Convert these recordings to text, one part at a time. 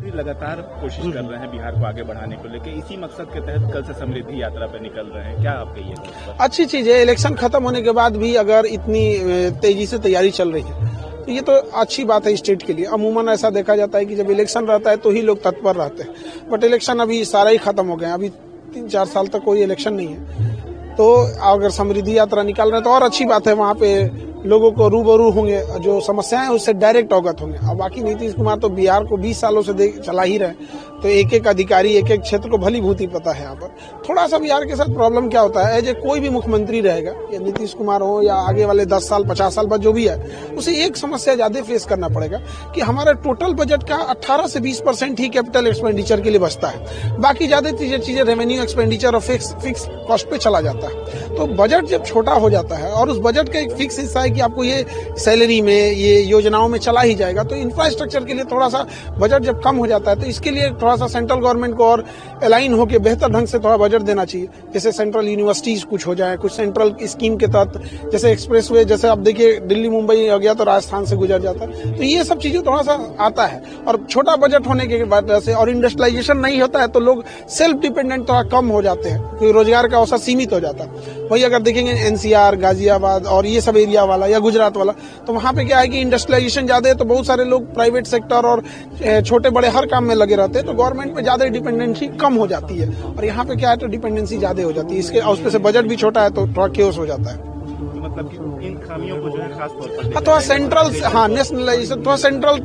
लगातार कोशिश कर रहे हैं बिहार को आगे बढ़ाने को लेकर, इसी मकसद के तहत कल से समृद्धि यात्रा पर निकल रहे हैं, क्या आप कहिए? अच्छी चीज है, इलेक्शन खत्म होने के बाद भी अगर इतनी तेजी से तैयारी चल रही है तो ये तो अच्छी बात है स्टेट के लिए। अमूमन ऐसा देखा जाता है कि जब इलेक्शन रहता है तो ही लोग तत्पर रहते हैं, बट इलेक्शन अभी सारा ही खत्म हो गया, अभी 3-4 साल तक कोई इलेक्शन नहीं है। तो अगर समृद्धि यात्रा निकाल रहे हैं तो और अच्छी बात है, वहाँ पे लोगों को रूबरू होंगे, जो समस्याएं हैं उससे डायरेक्ट अवगत होंगे। और बाकी नीतीश कुमार तो बिहार को 20 सालों से चला ही रहे, तो एक एक अधिकारी एक एक क्षेत्र को भली भूति पता है। यहाँ पर थोड़ा सा बिहार के साथ प्रॉब्लम क्या होता है, जो कोई भी मुख्यमंत्री रहेगा, या नीतीश कुमार हो या आगे वाले 10 साल 50 साल बाद जो भी है, उसे एक समस्या ज्यादा फेस करना पड़ेगा कि हमारा टोटल बजट का 18 से 20% ही कैपिटल एक्सपेंडिचर के लिए बचता है, बाकी ज्यादा चीजें रेवेन्यू एक्सपेंडिचर और फिक्स कॉस्ट पे चला जाता है। तो बजट जब छोटा हो जाता है और उस बजट का एक फिक्स हिस्सा है कि आपको ये सैलरी में, ये योजनाओं में चला ही जाएगा, तो इंफ्रास्ट्रक्चर के लिए थोड़ा सा बजट जब कम हो जाता है तो इसके लिए थोड़ा सा सेंट्रल गवर्नमेंट को और अलाइन होकर बेहतर ढंग से थोड़ा बजट देना चाहिए। जैसे सेंट्रल यूनिवर्सिटीज कुछ हो जाए, कुछ सेंट्रल स्कीम के तहत, जैसे एक्सप्रेसवे, जैसे आप देखिए दिल्ली मुंबई हो गया तो राजस्थान से गुजर जाता है, तो ये सब चीजें थोड़ा सा आता है। और छोटा बजट होने के बाद से और इंडस्ट्रियलाइजेशन नहीं होता है तो लोग सेल्फ डिपेंडेंट थोड़ा कम हो जाते हैं, क्योंकि रोजगार का अवसर सीमित हो जाता है। वही अगर देखेंगे एनसीआर, गाजियाबाद और ये सब एरिया वाला या गुजरात वाला, तो वहां पे क्या है कि इंडस्ट्रियलाइजेशन ज्यादा है, तो बहुत सारे लोग प्राइवेट सेक्टर और छोटे बड़े हर काम में लगे रहते हैं, तो गवर्नमेंट पे ज्यादा डिपेंडेंसी कम हो जाती है। और यहाँ पे क्या है तो डिपेंडेंसी ज्यादा हो जाती है, इसके उस पे से बजट भी छोटा है तो थोड़ा केओस हो जाता है। मतलब कि इन खामियों को जो है खास तौर पर थोड़ा सेंट्रल, नेशनलाइजेशन, थोड़ा सेंट्रल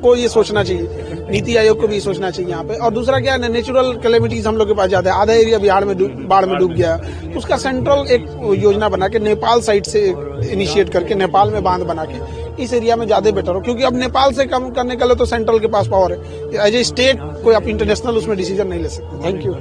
को ये सोचना चाहिए, नीति आयोग को भी सोचना चाहिए यहाँ पे। और दूसरा क्या है, नेचुरल कैलेमिटीज हम लोग के पास ज्यादा है, आधा एरिया बिहार में बाढ़ में डूब गया, तो उसका सेंट्रल एक योजना बना के नेपाल साइड से इनिशिएट करके नेपाल में बांध बना के इस एरिया में ज्यादा बेटर हो, क्योंकि अब नेपाल से कम करने के लिए तो सेंट्रल के पास पावर है, एज ए स्टेट कोई आप इंटरनेशनल उसमें डिसीजन नहीं ले सकते। Thank you.